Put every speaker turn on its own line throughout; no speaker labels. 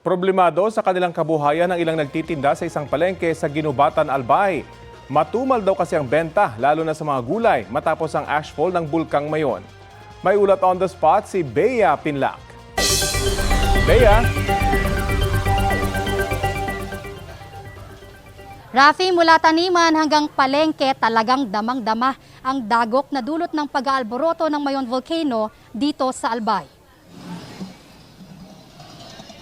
Problemado sa kanilang kabuhayan ang ilang nagtitinda sa isang palengke sa Ginubatan, Albay. Matumal daw kasi ang benta, lalo na sa mga gulay, matapos ang ashfall ng Bulkang Mayon. May ulat on the spot si Bea Pinlac. Bea?
Rafi, mula taniman hanggang palengke, talagang damang-dama ang dagok na dulot ng pag-aalboroto ng Mayon Volcano dito sa Albay.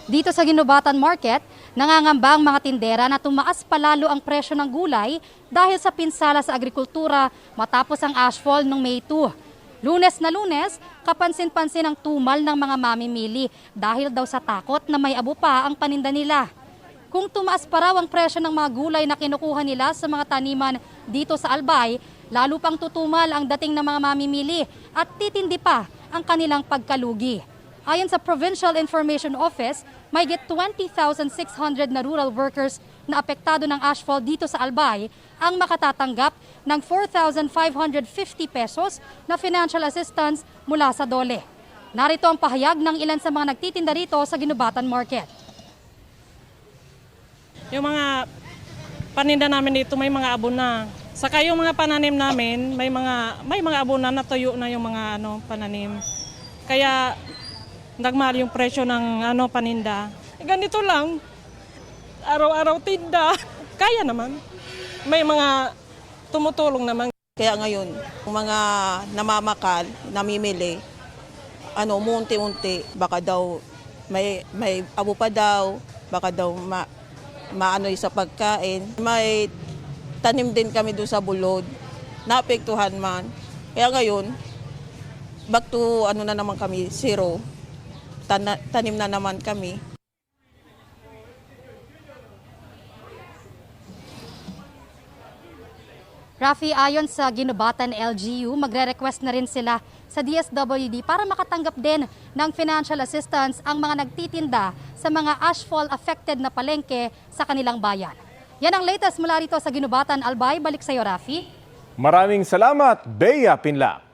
Dito sa Ginubatan Market, nangangamba ang mga tindera na tumaas palalo ang presyo ng gulay dahil sa pinsala sa agrikultura matapos ang ashfall noong May 2. Lunes na Lunes, kapansin-pansin ang tumal ng mga mamimili dahil daw sa takot na may abo pa ang paninda nila. Kung tumaas pa raw ang presyo ng mga gulay na kinukuha nila sa mga taniman dito sa Albay, lalo pang tutumal ang dating ng mga mamimili at titindi pa ang kanilang pagkalugi. Ayon sa Provincial Information Office, may 20,600 na rural workers na apektado ng ashfall dito sa Albay ang makatatanggap ng 4,550 pesos na financial assistance mula sa DOLE. Narito ang pahayag ng ilan sa mga nagtitinda rito sa Ginubatan Market.
Yung mga paninda namin dito may mga abon na. Saka yung mga pananim namin may mga abon na natuyo na yung mga pananim. Kaya nagmahal yung presyo ng paninda. Ganito lang. Araw-araw tinda. Kaya naman. May mga tumutulong naman.
Kaya ngayon, yung mga namamakal, namimili, unti-unti, baka daw may abo pa daw, baka daw maano sa pagkain. May tanim din kami doon sa bulod, naapektuhan man. Kaya ngayon, back to na naman kami, zero. Tanim na naman kami.
Rafi, ayon sa Ginubatan LGU, magre-request na rin sila sa DSWD para makatanggap din ng financial assistance ang mga nagtitinda sa mga ashfall affected na palengke sa kanilang bayan. Yan ang latest mula rito sa Ginubatan, Albay. Balik sa iyo, Rafi.
Maraming salamat, Bea Pinlac.